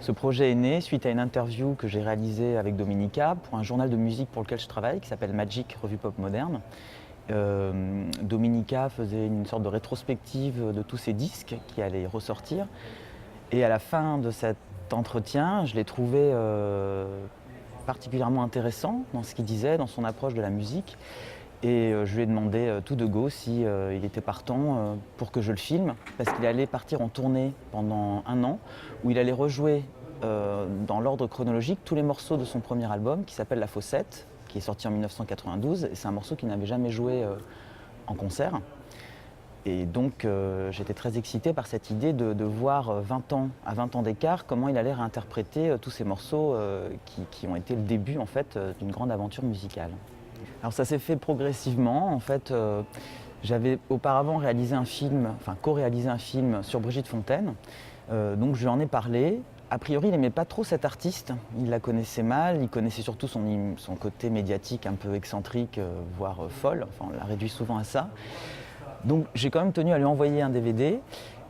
Ce projet est né suite à une interview que j'ai réalisée avec Dominica pour un journal de musique pour lequel je travaille, qui s'appelle Magic, Revue Pop Moderne. Dominica faisait une sorte de rétrospective de tous ses disques qui allaient ressortir. Et à la fin de cet entretien, je l'ai trouvé particulièrement intéressant dans ce qu'il disait, dans son approche de la musique. Et je lui ai demandé tout de go si il était partant pour que je le filme, parce qu'il allait partir en tournée pendant 1 an, où il allait rejouer dans l'ordre chronologique tous les morceaux de son premier album, qui s'appelle La Fossette, qui est sorti en 1992, et c'est un morceau qu'il n'avait jamais joué en concert. Et donc j'étais très excité par cette idée de voir à 20 ans d'écart, comment il allait réinterpréter tous ces morceaux qui ont été le début en fait d'une grande aventure musicale. Alors ça s'est fait progressivement. En fait, j'avais auparavant réalisé un film, enfin co-réalisé un film sur Brigitte Fontaine. Donc je lui en ai parlé. A priori, il n'aimait pas trop cette artiste. Il la connaissait mal. Il connaissait surtout son côté médiatique un peu excentrique, voire folle. Enfin, on l'a réduit souvent à ça. Donc j'ai quand même tenu à lui envoyer un DVD.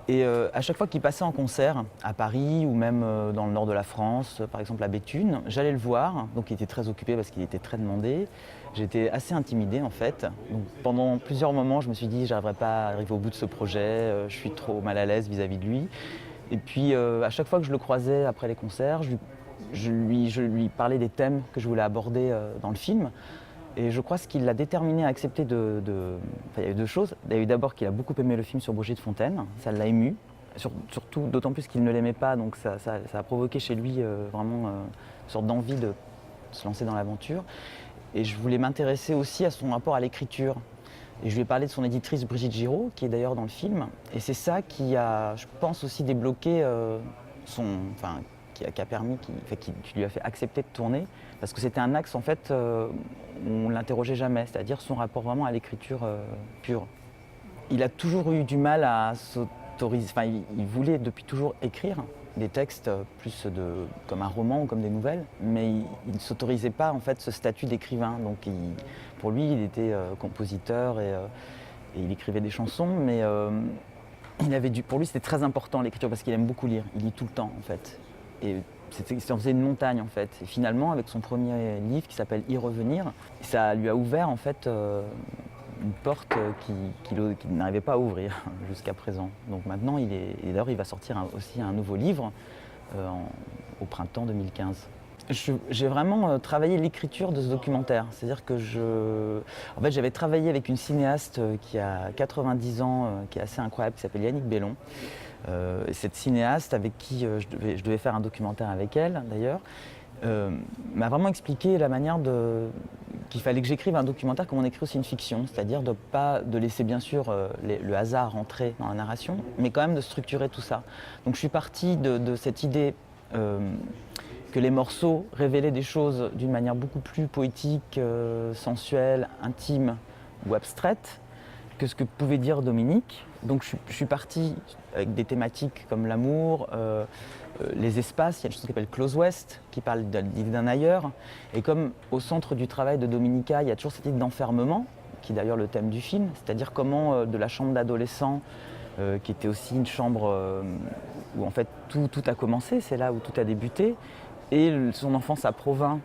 Et à chaque fois qu'il passait en concert à Paris ou même dans le nord de la France, par exemple à Béthune, j'allais le voir. Donc il était très occupé parce qu'il était très demandé. J'étais assez intimidé en fait. Donc, pendant plusieurs moments, je me suis dit j'arriverai pas à arriver au bout de ce projet, je suis trop mal à l'aise vis-à-vis de lui. Et puis à chaque fois que je le croisais après les concerts, je lui parlais des thèmes que je voulais aborder dans le film. Et je crois ce qui l'a déterminé à accepter Enfin, il y a eu 2 choses. Il y a eu d'abord qu'il a beaucoup aimé le film sur Brigitte Fontaine, ça l'a ému, surtout d'autant plus qu'il ne l'aimait pas, donc ça a provoqué chez lui vraiment une sorte d'envie de se lancer dans l'aventure. Et je voulais m'intéresser aussi à son rapport à l'écriture. Et je lui ai parlé de son éditrice Brigitte Giraud, qui est d'ailleurs dans le film. Et c'est ça qui a, je pense, aussi débloqué qui a permis, qui lui a fait accepter de tourner, parce que c'était un axe en fait où on ne l'interrogeait jamais, c'est-à-dire son rapport vraiment à l'écriture pure. Il a toujours eu du mal à s'autoriser, enfin il voulait depuis toujours écrire des textes comme un roman ou comme des nouvelles, mais il ne s'autorisait pas en fait ce statut d'écrivain. Donc pour lui, il était compositeur et il écrivait des chansons, mais pour lui c'était très important l'écriture parce qu'il aime beaucoup lire, il lit tout le temps en fait. Et ça en faisait une montagne en fait. Et finalement, avec son premier livre qui s'appelle Y revenir, ça lui a ouvert en fait une porte qu'il n'arrivait pas à ouvrir jusqu'à présent. Donc maintenant, d'ailleurs, il va sortir aussi un nouveau livre au printemps 2015. J'ai vraiment travaillé l'écriture de ce documentaire. C'est-à-dire que en fait, j'avais travaillé avec une cinéaste qui a 90 ans, qui est assez incroyable, qui s'appelle Yannick Bellon. Et cette cinéaste avec qui je devais faire un documentaire avec elle d'ailleurs, m'a vraiment expliqué la manière qu'il fallait que j'écrive un documentaire comme on écrit aussi une fiction, c'est-à-dire de laisser bien sûr le hasard rentrer dans la narration, mais quand même de structurer tout ça. Donc je suis parti de cette idée que les morceaux révélaient des choses d'une manière beaucoup plus poétique, sensuelle, intime ou abstraite que ce que pouvait dire Dominique. Donc je suis parti avec des thématiques comme l'amour, les espaces. Il y a une chose qui s'appelle Close West, qui parle de l'idée d'un ailleurs. Et comme au centre du travail de Dominica, il y a toujours cette idée d'enfermement, qui est d'ailleurs le thème du film, c'est-à-dire comment de la chambre d'adolescent, qui était aussi une chambre où en fait tout a commencé, c'est là où tout a débuté, et son enfance à Provins,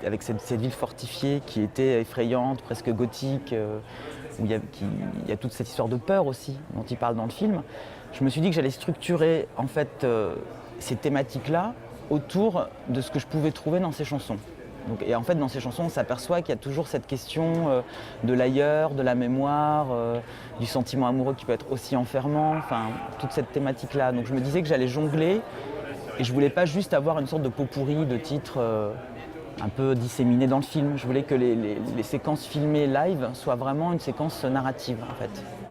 avec cette ville fortifiée qui était effrayante, presque gothique, où il y a toute cette histoire de peur aussi dont il parle dans le film. Je me suis dit que j'allais structurer en fait ces thématiques-là autour de ce que je pouvais trouver dans ces chansons. Et en fait dans ces chansons on s'aperçoit qu'il y a toujours cette question de l'ailleurs, de la mémoire, du sentiment amoureux qui peut être aussi enfermant, enfin toute cette thématique-là. Donc je me disais que j'allais jongler et je voulais pas juste avoir une sorte de pot pourri de titres un peu disséminé dans le film. Je voulais que les séquences filmées live soient vraiment une séquence narrative en fait.